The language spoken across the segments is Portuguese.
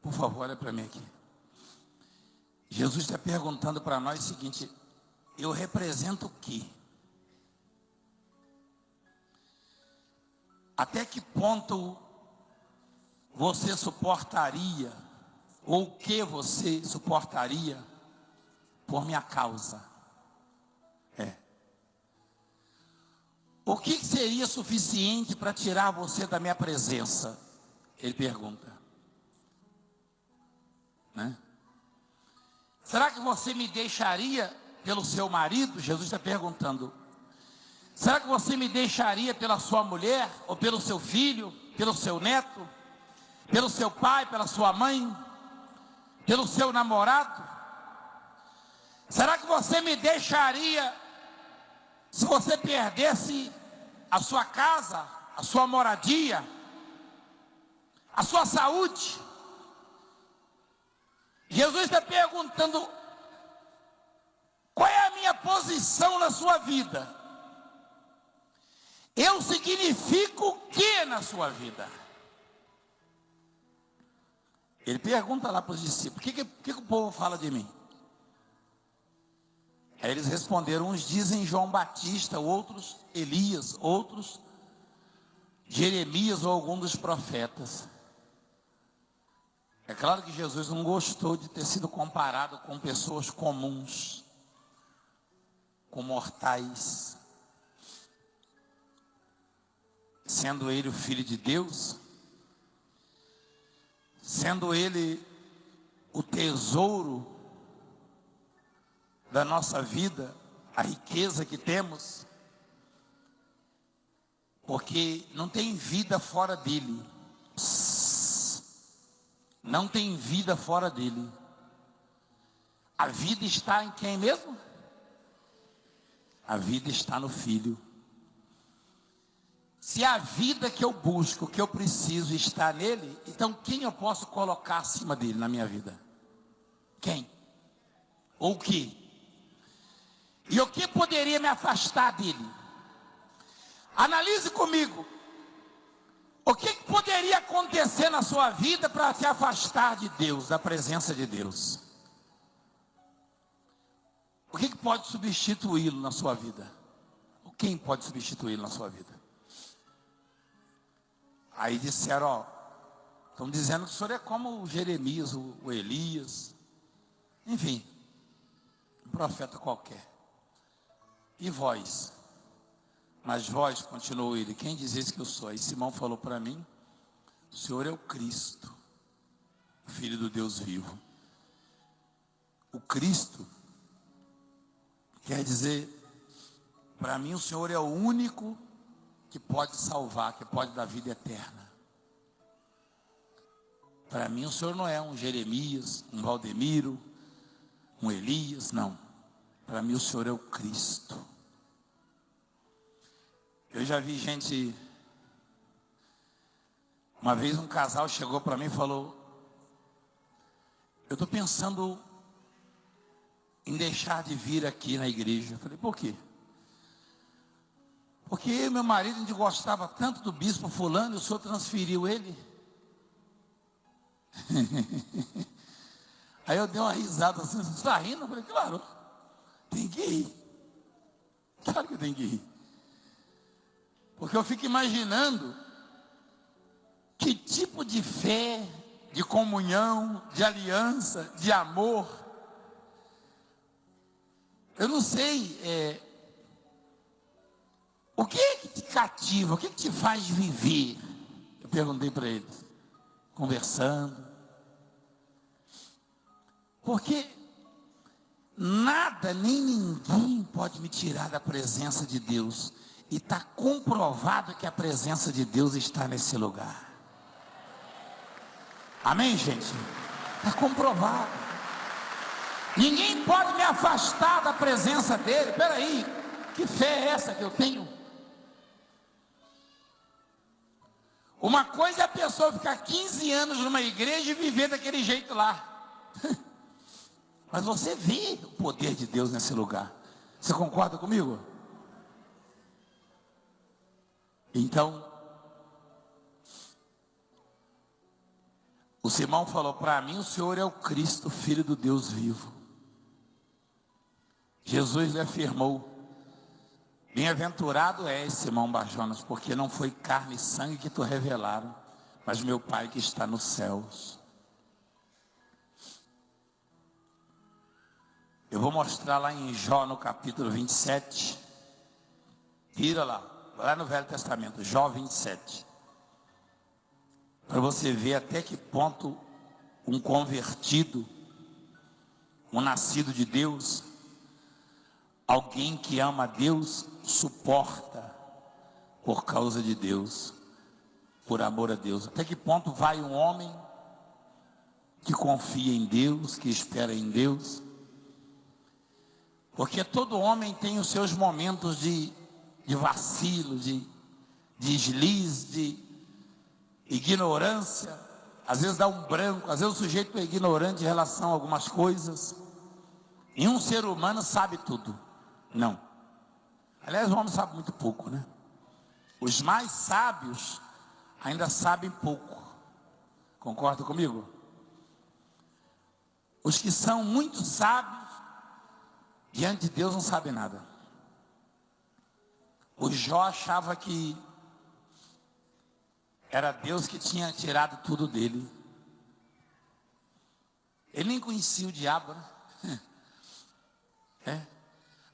Por favor, olha para mim aqui. Jesus está perguntando para nós o seguinte: eu represento o quê? Até que ponto você suportaria, ou o que você suportaria por minha causa? O que seria suficiente para tirar você da minha presença? Ele pergunta, né? Será que você me deixaria pelo seu marido? Jesus está perguntando. Será que você me deixaria pela sua mulher, ou pelo seu filho, pelo seu neto, pelo seu pai, pela sua mãe, pelo seu namorado? Será que você me deixaria se você perdesse a sua casa, a sua moradia, a sua saúde? Jesus está perguntando: qual é a minha posição na sua vida? Eu significo o que na sua vida? Ele pergunta lá para os discípulos: o que o povo fala de mim? Aí eles responderam: uns dizem João Batista, outros Elias, outros Jeremias ou algum dos profetas. É claro que Jesus não gostou de ter sido comparado com pessoas comuns, com mortais. Sendo ele o Filho de Deus, sendo ele o tesouro da nossa vida, a riqueza que temos, porque não tem vida fora dele. Não tem vida fora dele. A vida está em quem mesmo? A vida está no Filho. Se a vida que eu busco, que eu preciso está nele, então quem eu posso colocar acima dele na minha vida? Quem? Ou o que? E o que poderia me afastar dele? Analise comigo. O que poderia acontecer na sua vida para te afastar de Deus, da presença de Deus? O que pode substituí-lo na sua vida? Ou quem pode substituí-lo na sua vida? Aí disseram: estão dizendo que o senhor é como o Jeremias, o Elias, enfim, um profeta qualquer. E vós? Mas vós, continuou ele, quem dizeis que eu sou? Aí Simão falou para mim: o senhor é o Cristo, o Filho do Deus vivo. O Cristo quer dizer, para mim o senhor é o único que pode salvar, que pode dar vida eterna. Para mim o senhor não é um Jeremias, um Valdemiro, um Elias, não. Para mim o senhor é o Cristo. Eu já vi gente, uma vez um casal chegou para mim e falou: eu estou pensando em deixar de vir aqui na igreja. Eu falei: por quê? Porque eu e meu marido, a gente gostava tanto do bispo fulano, e o senhor transferiu ele. Aí eu dei uma risada assim: você está rindo? Eu falei: claro, tem que ir. Claro que tem que ir. Porque eu fico imaginando que tipo de fé, de comunhão, de aliança, de amor. Eu não sei, o que é que te cativa, o que é que te faz viver? Eu perguntei para eles, conversando. Porque nada, nem ninguém pode me tirar da presença de Deus. E está comprovado que a presença de Deus está nesse lugar. Amém, gente? Está comprovado. Ninguém pode me afastar da presença dele. Espera aí, que fé é essa que eu tenho? Uma coisa é a pessoa ficar 15 anos numa igreja e viver daquele jeito lá. Mas você vê o poder de Deus nesse lugar. Você concorda comigo? Então, o O Simão falou: para mim o Senhor é o Cristo, Filho do Deus vivo. Jesus lhe afirmou: bem-aventurado és, Simão Barjonas, porque não foi carne e sangue que te revelaram, mas meu Pai que está nos céus. Eu vou mostrar lá em Jó, no capítulo 27. Vira lá no Velho Testamento, Jó 27. Para você ver até que ponto um convertido, um nascido de Deus, alguém que ama a Deus, suporta por causa de Deus, por amor a Deus. Até que ponto vai um homem que confia em Deus, que espera em Deus? Porque todo homem tem os seus momentos de vacilo, de deslize, de ignorância. Às vezes dá um branco, às vezes o sujeito é ignorante em relação a algumas coisas. E um ser humano sabe tudo? Não. Aliás, o homem sabe muito pouco, né? Os mais sábios ainda sabem pouco. Concorda comigo? Os que são muito sábios, diante de Deus não sabem nada. O Jó achava que era Deus que tinha tirado tudo dele. Ele nem conhecia o diabo, né?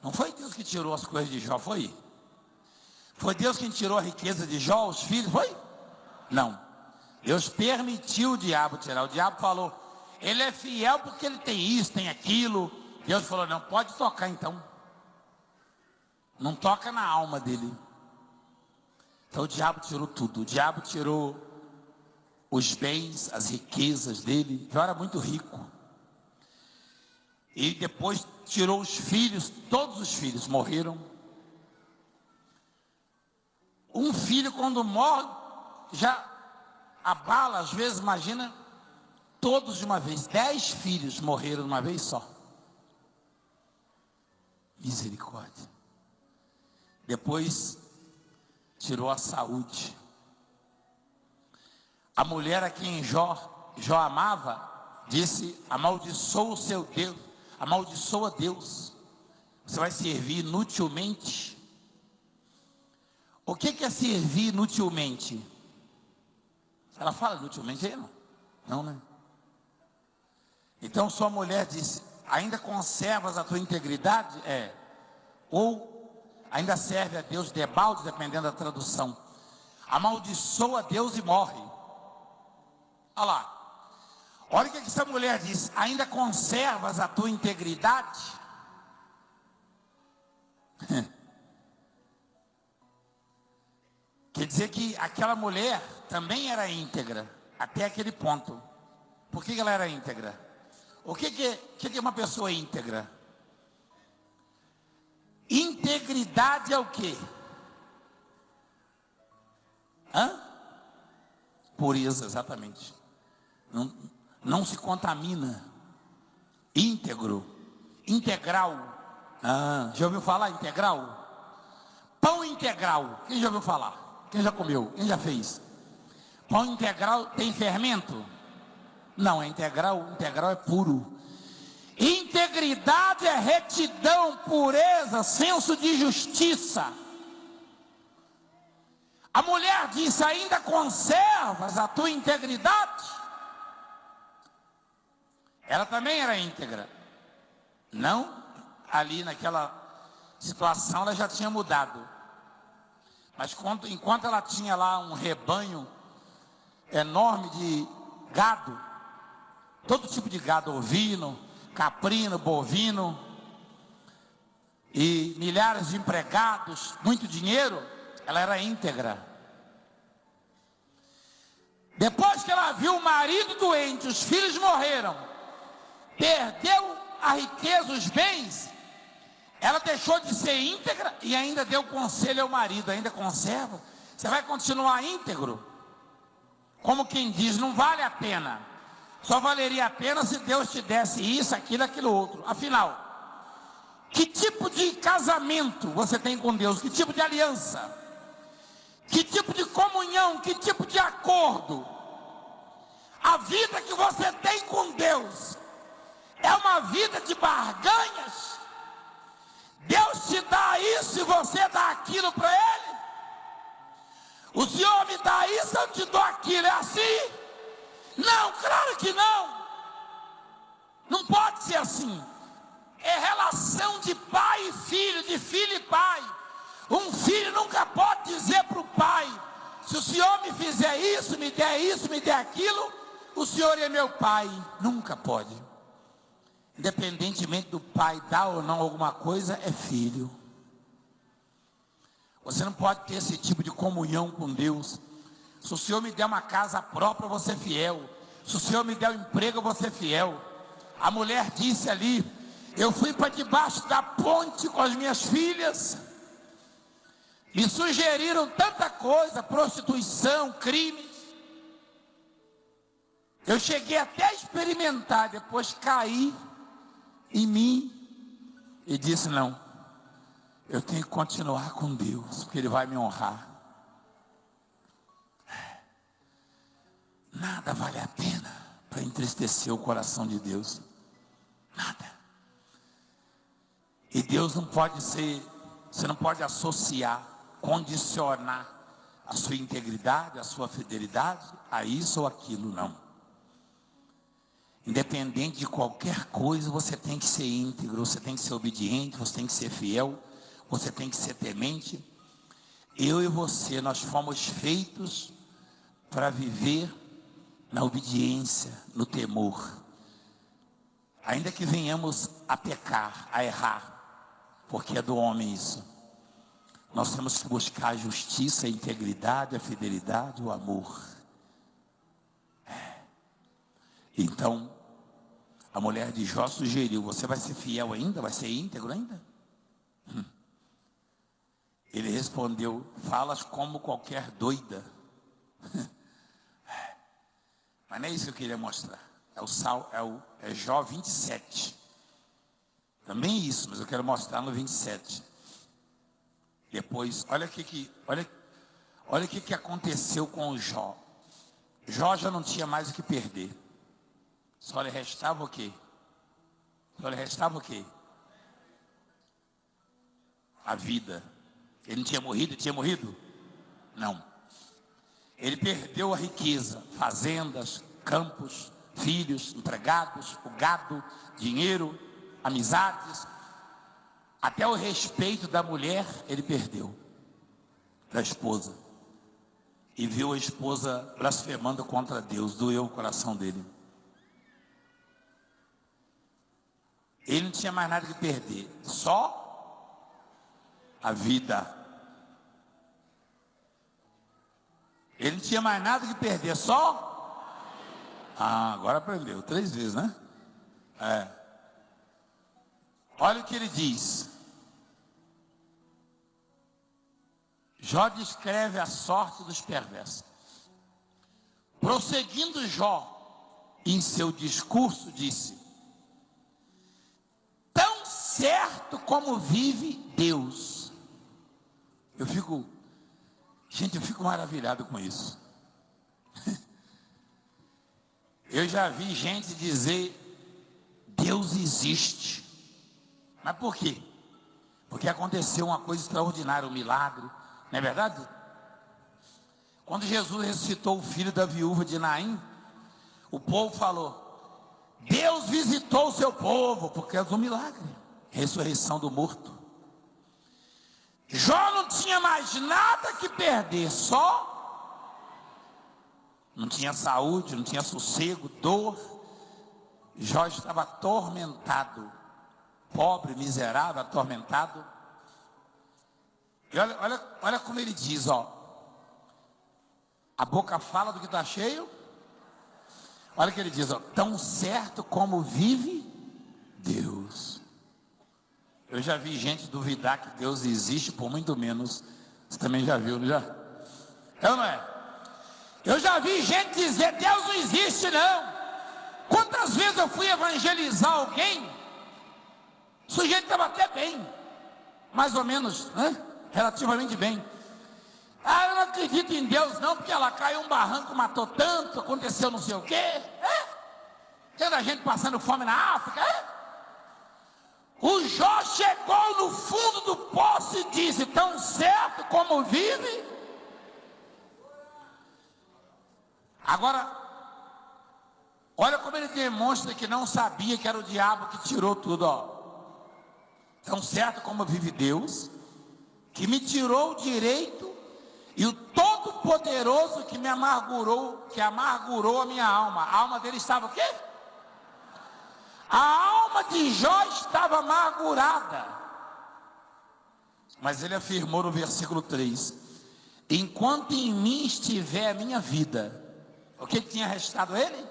Não foi Deus que tirou as coisas de Jó, foi? Foi Deus quem tirou a riqueza de Jó, os filhos, foi? Não. Deus permitiu o diabo tirar. O diabo falou: ele é fiel porque ele tem isso, tem aquilo. Deus falou: não, pode tocar então. Não toca na alma dele. Então o diabo tirou tudo. O diabo tirou os bens, as riquezas dele. Jó era muito rico. E depois tirou os filhos, todos os filhos morreram. Um filho quando morre, já abala, às vezes, imagina, todos de uma vez. 10 filhos morreram de uma vez só. Misericórdia. Depois tirou a saúde. A mulher a quem Jó amava, disse: amaldiçoa o seu Deus, amaldiçoa Deus, você vai servir inutilmente. O que é servir inutilmente? Ela fala inutilmente aí, não? Não, né? Então sua mulher disse: ainda conservas a tua integridade? Ou ainda serve a Deus debalde, dependendo da tradução. Amaldiçoa Deus e morre. Olha lá. Olha o que essa mulher diz: ainda conservas a tua integridade? Quer dizer que aquela mulher também era íntegra, até aquele ponto. Por que ela era íntegra? O que é uma pessoa íntegra? Integridade é o quê? Pureza, exatamente. Não se contamina. Íntegro, integral. Já ouviu falar integral? Pão integral, quem já ouviu falar? Quem já comeu? Quem já fez? Pão integral tem fermento? Não, é integral. Integral é puro. Integridade é retidão, pureza, senso de justiça. A mulher disse: ainda conservas a tua integridade? Ela também era íntegra. Não, ali naquela situação ela já tinha mudado. Mas enquanto ela tinha lá um rebanho enorme de gado, todo tipo de gado, ovino, caprino, bovino, e milhares de empregados, muito dinheiro, ela era íntegra. Depois que ela viu o marido doente, os filhos morreram, perdeu a riqueza, os bens, ela deixou de ser íntegra e ainda deu conselho ao marido: ainda conserva? Você vai continuar íntegro? Como quem diz, não vale a pena. Só valeria a pena se Deus te desse isso, aquilo, aquilo outro. Afinal, que tipo de casamento você tem com Deus? Que tipo de aliança? Que tipo de comunhão? Que tipo de acordo? a vida que você tem com Deus é uma vida de barganhas, Deus te dá isso e você dá aquilo para Ele. O Senhor me dá isso, eu te dou aquilo, é assim? Não, claro que não. Não pode ser assim. É relação de pai e filho, de filho e pai. Um filho nunca pode dizer para o pai: se o Senhor me fizer isso, me der aquilo, o Senhor é meu pai. Nunca pode. Independentemente do pai dar ou não alguma coisa, é filho. Você não pode ter esse tipo de comunhão com Deus. Se o Senhor me der uma casa própria, eu vou ser fiel. Se o Senhor me der um emprego, eu vou ser fiel. A mulher disse ali: eu fui para debaixo da ponte com as minhas filhas, me sugeriram tanta coisa, prostituição, crimes. Eu cheguei até a experimentar, depois caí em mim e disse: não, eu tenho que continuar com Deus, porque Ele vai me honrar. Nada vale a pena para entristecer o coração de Deus. Nada. E Deus não pode ser, você não pode associar, condicionar a sua integridade, a sua fidelidade a isso ou aquilo, não. Independente de qualquer coisa, você tem que ser íntegro, você tem que ser obediente, você tem que ser fiel, você tem que ser temente. Eu e você, nós fomos feitos para viver na obediência, no temor. Ainda que venhamos a pecar, a errar, porque é do homem isso. Nós temos que buscar a justiça, a integridade, a fidelidade, o amor. Então, a mulher de Jó sugeriu: você vai ser fiel ainda? Vai ser íntegro ainda? Ele respondeu: falas como qualquer doida. Mas não é isso que eu queria mostrar. É Jó 27. Também isso, mas eu quero mostrar no 27. Depois, olha o que aconteceu com o Jó. Jó já não tinha mais o que perder. Só lhe restava o quê? Só lhe restava o quê? A vida. Ele não tinha morrido? Tinha morrido? Não. Ele perdeu a riqueza, fazendas, campos, filhos, empregados, o gado, dinheiro, amizades, até o respeito da mulher ele perdeu, da esposa. E viu a esposa blasfemando contra Deus, doeu o coração dele. Ele não tinha mais nada que perder, só a vida. Ele não tinha mais nada que perder, só? Agora aprendeu, 3 vezes, né? Olha o que ele diz. Jó descreve a sorte dos perversos. Prosseguindo Jó, em seu discurso, disse: tão certo como vive Deus. Eu fico maravilhado com isso. Eu já vi gente dizer: Deus existe. Mas por quê? Porque aconteceu uma coisa extraordinária, um milagre. Não é verdade? Quando Jesus ressuscitou o filho da viúva de Naim, o povo falou: Deus visitou o seu povo, porque é um milagre, ressurreição do morto. Jó não tinha mais nada que perder, só não tinha saúde, não tinha sossego, dor. Jó estava atormentado, pobre, miserável, atormentado. E olha como ele diz, a boca fala do que está cheio. Olha o que ele diz, tão certo como vive Deus. Eu já vi gente duvidar que Deus existe, por muito menos. Você também já viu, não já? É ou não é? Eu já vi gente dizer: Deus não existe, não. Quantas vezes eu fui evangelizar alguém, o sujeito estava até bem, mais ou menos, né? Relativamente bem. Ah, eu não acredito em Deus não, porque ela caiu um barranco, matou tanto, aconteceu não sei o quê. Tendo a gente passando fome na África. O Jó chegou no fundo do poço e disse: tão certo como vive. Agora, olha como ele demonstra que não sabia que era o diabo que tirou tudo, ó. Tão certo como vive Deus, que me tirou o direito, e o Todo-Poderoso que me amargurou, que amargurou a minha alma. A alma dele estava o quê? A alma de Jó estava amargurada. Mas ele afirmou no versículo 3: enquanto em mim estiver a minha vida, o que tinha restado a ele?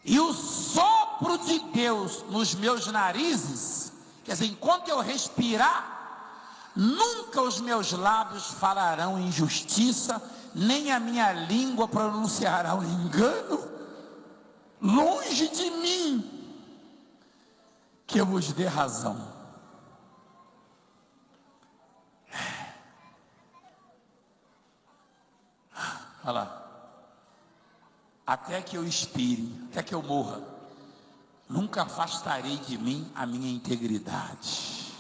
E o sopro de Deus nos meus narizes, quer dizer, enquanto eu respirar, nunca os meus lábios falarão injustiça, nem a minha língua pronunciará o engano. Longe de mim que eu vos dê razão. Olha lá. Até que eu expire, até que eu morra, nunca afastarei de mim a minha integridade.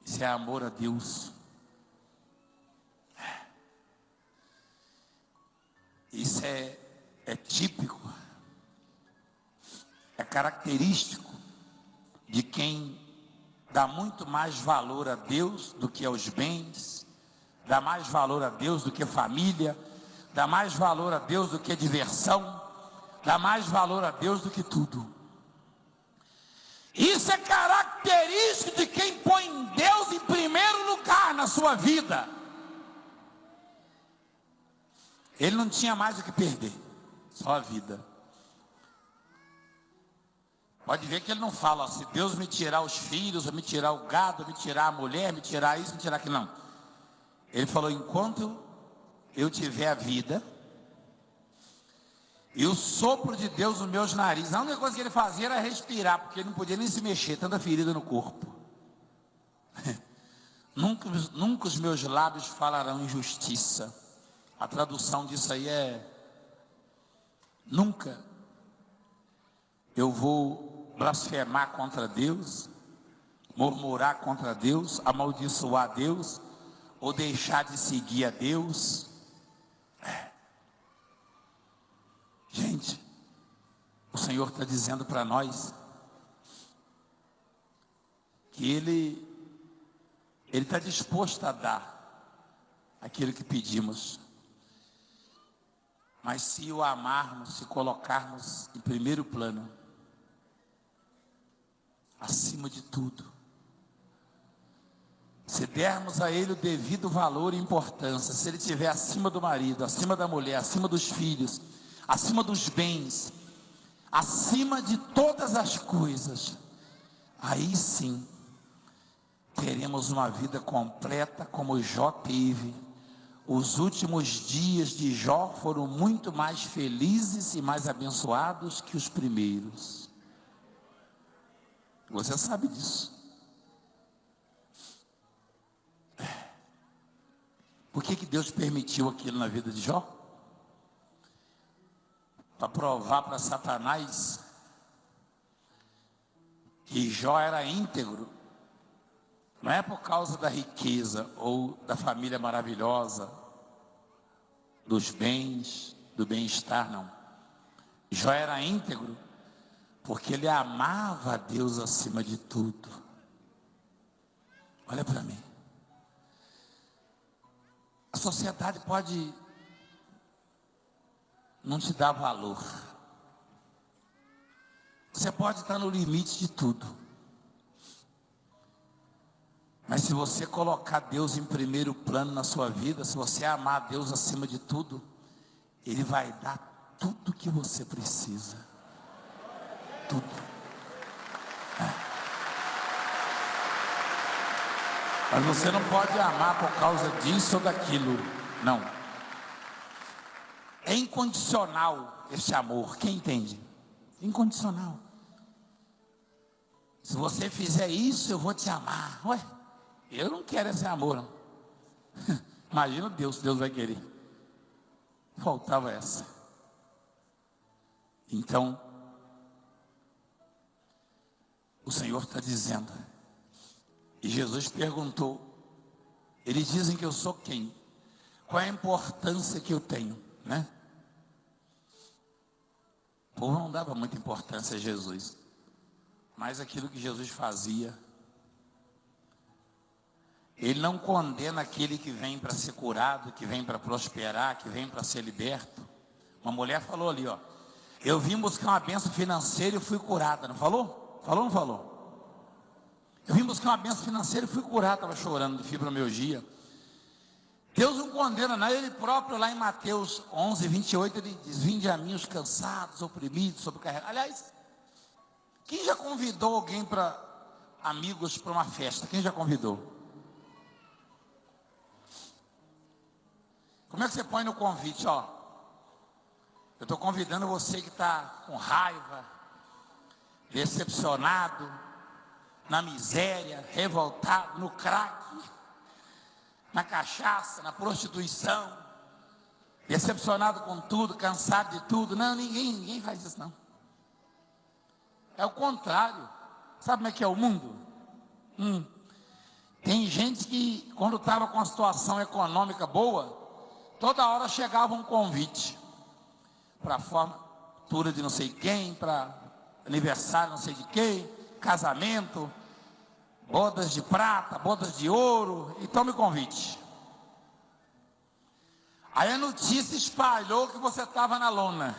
Isso é amor a Deus. Isso é típico, é característico de quem dá muito mais valor a Deus do que aos bens, dá mais valor a Deus do que família, dá mais valor a Deus do que diversão, dá mais valor a Deus do que tudo. Isso é característico de quem põe Deus em primeiro lugar na sua vida. Ele não tinha mais o que perder, só a vida. Pode ver que ele não fala, ó, se Deus me tirar os filhos, ou me tirar o gado, ou me tirar a mulher, me tirar isso, me tirar aquilo, não. Ele falou, enquanto eu tiver a vida, e o sopro de Deus nos meus narizes, a única coisa que ele fazia era respirar, porque ele não podia nem se mexer, tanta ferida no corpo. Nunca os meus lábios falarão injustiça. A tradução disso aí é: nunca eu vou blasfemar contra Deus, murmurar contra Deus, amaldiçoar Deus, ou deixar de seguir a Deus. Gente, o Senhor está dizendo para nós que Ele está disposto a dar aquilo que pedimos. Mas se o amarmos, se colocarmos em primeiro plano, acima de tudo, se dermos a Ele o devido valor e importância, se Ele estiver acima do marido, acima da mulher, acima dos filhos, acima dos bens, acima de todas as coisas, aí sim, teremos uma vida completa como Jó teve. Os últimos dias de Jó foram muito mais felizes e mais abençoados que os primeiros. Você sabe disso. Por que Deus permitiu aquilo na vida de Jó? Para provar para Satanás que Jó era íntegro. Não é por causa da riqueza ou da família maravilhosa, dos bens, do bem-estar, não. Jó era íntegro porque ele amava a Deus acima de tudo. Olha para mim. A sociedade pode não te dar valor. Você pode estar no limite de tudo. Mas se você colocar Deus em primeiro plano na sua vida, se você amar a Deus acima de tudo, Ele vai dar tudo que você precisa. Tudo. Mas você não pode amar por causa disso ou daquilo. Não. É incondicional esse amor. Quem entende? Incondicional. Se você fizer isso, eu vou te amar. Ué, eu não quero esse amor, não. Imagina Deus, Deus vai querer. Faltava essa. Então, o Senhor está dizendo, e Jesus perguntou, eles dizem que eu sou quem? Qual é a importância que eu tenho, né? O povo não dava muita importância a Jesus, mas aquilo que Jesus fazia. Ele não condena aquele que vem para ser curado, que vem para prosperar, que vem para ser liberto. Uma mulher falou ali, ó, eu vim buscar uma bênção financeira e fui curada, não falou? Falou ou não falou? Eu vim buscar uma bênção financeira e fui curado, estava chorando de fibromialgia. Deus não condena, não. Ele próprio lá em Mateus 11, 28, ele diz, vinde a mim os cansados, oprimidos, sobrecarregados. Aliás, quem já convidou alguém para amigos para uma festa? Quem já convidou? Como é que você põe no convite, ó? Eu estou convidando você que está com raiva, decepcionado, na miséria, revoltado, no crack, na cachaça, na prostituição, decepcionado com tudo, cansado de tudo. Não, ninguém faz isso não. É o contrário. Sabe como é que é o mundo? Tem gente que quando estava com a situação econômica boa, toda hora chegava um convite para formatura de não sei quem, para aniversário não sei de quem, casamento, bodas de prata, bodas de ouro, e tome convite. Aí a notícia espalhou que você estava na lona.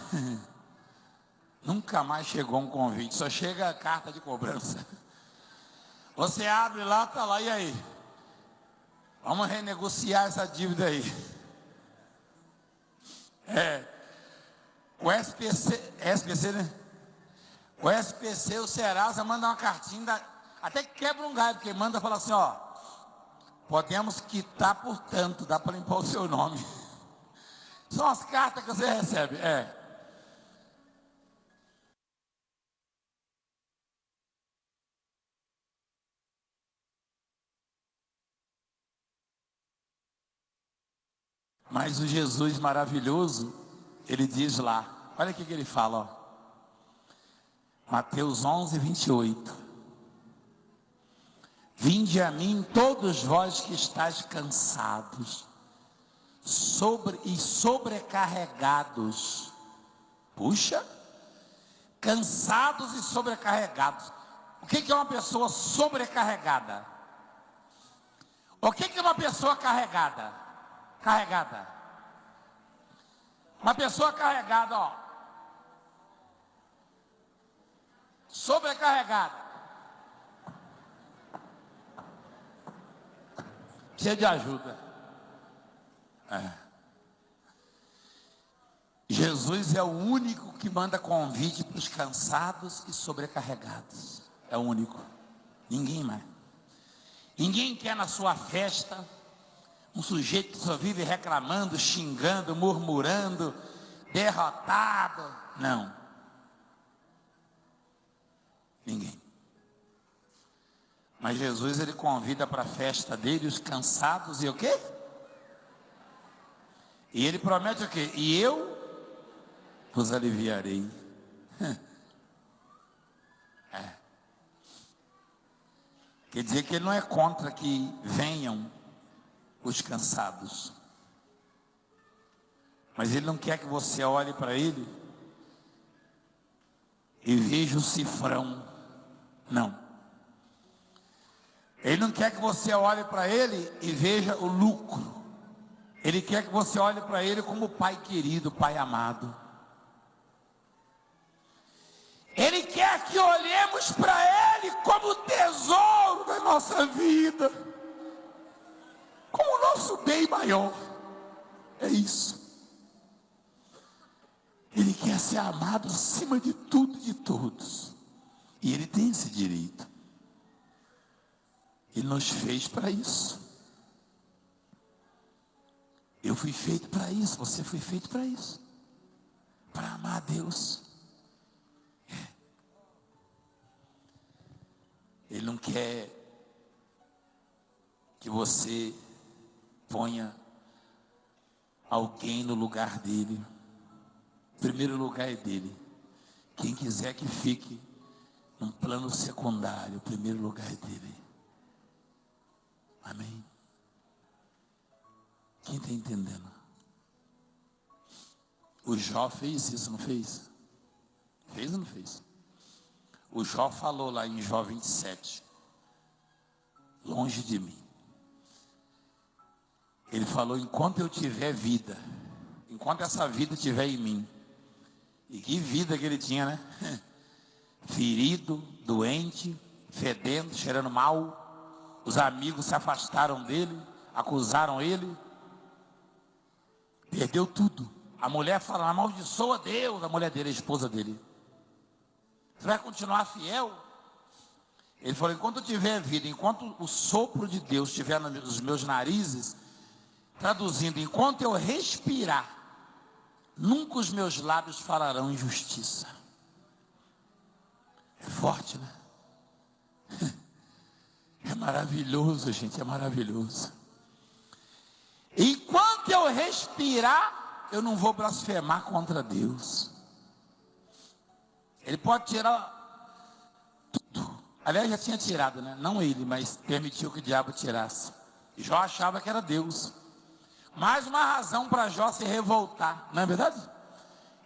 Nunca mais chegou um convite, só chega a carta de cobrança. Você abre lá, está lá, e aí? Vamos renegociar essa dívida aí. O SPC, né? O SPC, o Serasa manda uma cartinha, até que quebra um galho, porque manda falar assim, ó, podemos quitar por tanto, dá para limpar o seu nome. São as cartas que você recebe, Mas o Jesus maravilhoso, ele diz lá, olha o que ele fala, ó. Mateus 11, 28. Vinde a mim todos vós que estáis cansados e sobrecarregados. Puxa, cansados e sobrecarregados. O que é uma pessoa sobrecarregada? O que é uma pessoa carregada? Uma pessoa carregada, ó, sobrecarregada, precisa de ajuda. Jesus é o único que manda convite para os cansados e sobrecarregados. É o único. Ninguém mais. Ninguém quer na sua festa um sujeito que só vive reclamando, xingando, murmurando, derrotado. Não. Ninguém. Mas Jesus, ele convida para a festa dele os cansados e o quê? E ele promete o quê? E eu vos aliviarei. Quer dizer que ele não é contra que venham os cansados, mas ele não quer que você olhe para ele e veja o cifrão. Não. Ele não quer que você olhe para ele e veja o lucro. Ele quer que você olhe para ele como pai querido, pai amado. Ele quer que olhemos para ele como tesouro da nossa vida, como o nosso bem maior. É isso. Ele quer ser amado acima de tudo e de todos. E ele tem esse direito. Ele nos fez para isso. Eu fui feito para isso, você foi feito para isso. Para amar a Deus. Ele não quer que você ponha alguém no lugar dele. O primeiro lugar é dele. Quem quiser que fique num plano secundário, o primeiro lugar é dele. Amém? Quem está entendendo? O Jó fez isso, não fez? Fez ou não fez? O Jó falou lá em Jó 27, longe de mim. Ele falou, enquanto eu tiver vida, enquanto essa vida estiver em mim. E que vida que ele tinha, né? Ferido, doente, fedendo, cheirando mal. Os amigos se afastaram dele, acusaram ele. Perdeu tudo. A mulher fala, amaldiçoa Deus, a mulher dele, a esposa dele. Você vai continuar fiel? Ele falou, enquanto eu tiver vida, enquanto o sopro de Deus estiver nos meus narizes, traduzindo, enquanto eu respirar, nunca os meus lábios falarão injustiça. É forte, né? É maravilhoso, gente, é maravilhoso. Enquanto eu respirar, eu não vou blasfemar contra Deus. Ele pode tirar tudo. Aliás, já tinha tirado, né? Não ele, mas permitiu que o diabo tirasse. E Jó achava que era Deus. Mais uma razão para Jó se revoltar, não é verdade?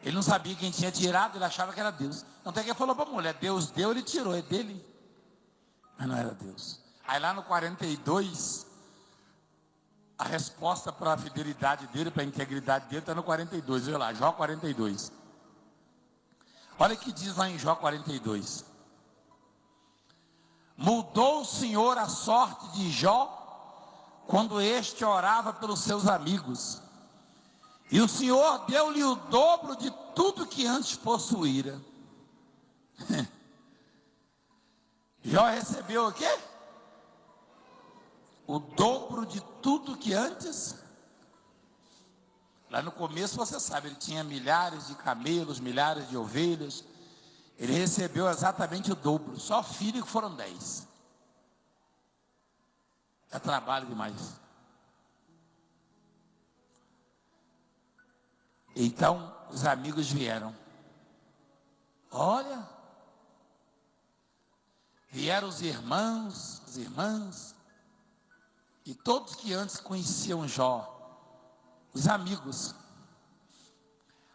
Ele não sabia quem tinha tirado, ele achava que era Deus. Então tem que falou para a mulher, Deus deu, ele tirou, é dele. Mas não era Deus. Aí lá no 42, a resposta para a fidelidade dele, para a integridade dele, está no 42, olha lá, Jó 42. Olha o que diz lá em Jó 42. Mudou o Senhor a sorte de Jó, quando este orava pelos seus amigos, e o Senhor deu-lhe o dobro de tudo que antes possuíra. Jó recebeu o quê? O dobro de tudo que antes. Lá no começo você sabe, ele tinha milhares de camelos, milhares de ovelhas. Ele recebeu exatamente o dobro. Só filho que foram 10. É trabalho demais. Então os amigos vieram. Olha, vieram os irmãos, as irmãs, e todos que antes conheciam Jó, os amigos.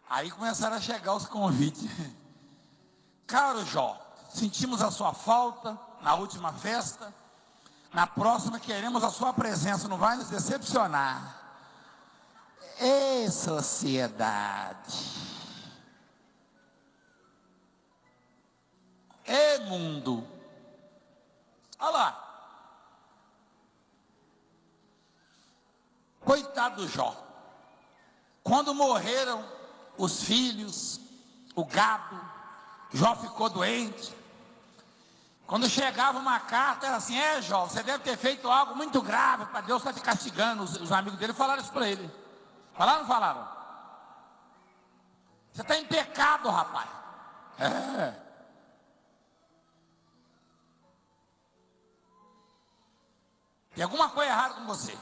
Aí começaram a chegar os convites. Caro Jó, sentimos a sua falta na última festa. Na próxima queremos a sua presença, não vai nos decepcionar. Ei, sociedade. Ei, mundo. Olha lá. Coitado do Jó. Quando morreram os filhos, o gado, Jó ficou doente. Quando chegava uma carta, era assim, Jó, você deve ter feito algo muito grave, para Deus estar te castigando. Os amigos dele falaram isso para ele. Falaram ou não falaram? Você está em pecado, rapaz. Tem alguma coisa errada com você.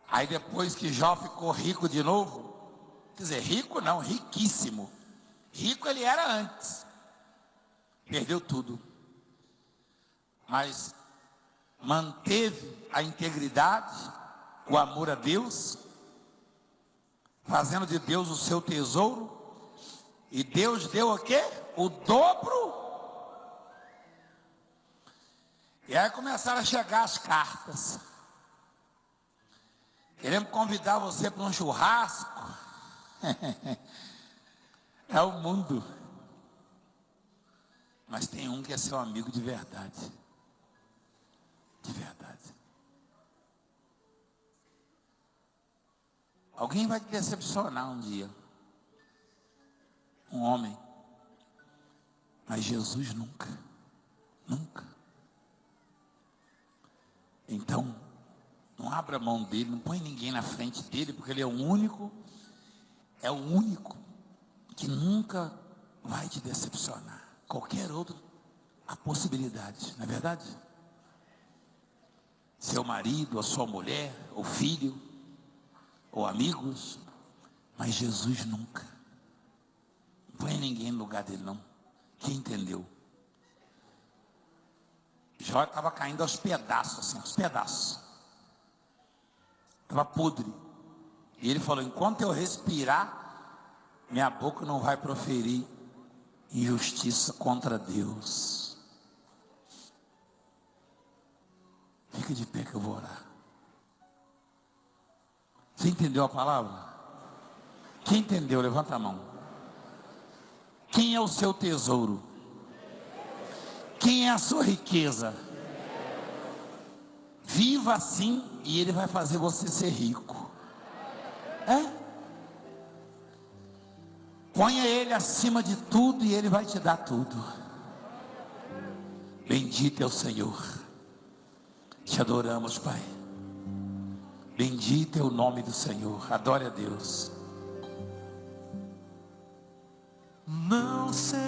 Aí depois que Jó ficou rico de novo, quer dizer, rico não, riquíssimo. Rico ele era antes. Perdeu tudo. Mas manteve a integridade, o amor a Deus, fazendo de Deus o seu tesouro. E Deus deu o quê? O dobro. E aí começaram a chegar as cartas. Queremos convidar você para um churrasco. É o mundo. Mas tem um que é seu amigo de verdade. De verdade. Alguém vai te decepcionar um dia. Um homem. Mas Jesus nunca. Nunca. Então, não abra mão dele, não põe ninguém na frente dele, porque ele é o único que nunca vai te decepcionar. Qualquer outro a possibilidade, não é verdade? Seu marido, a sua mulher, ou filho, ou amigos, mas Jesus nunca. Não põe ninguém no lugar dele, não. Quem entendeu? Jó estava caindo aos pedaços, assim, aos pedaços. Estava podre. E ele falou: enquanto eu respirar, minha boca não vai proferir injustiça contra Deus. Fica de pé que eu vou orar. Você entendeu a palavra? Quem entendeu? Levanta a mão. Quem é o seu tesouro? Quem é a sua riqueza? Viva assim e Ele vai fazer você ser rico. Ponha Ele acima de tudo e Ele vai te dar tudo. Bendito é o Senhor. Te adoramos, Pai. Bendito é o nome do Senhor. Adore a Deus. Não sei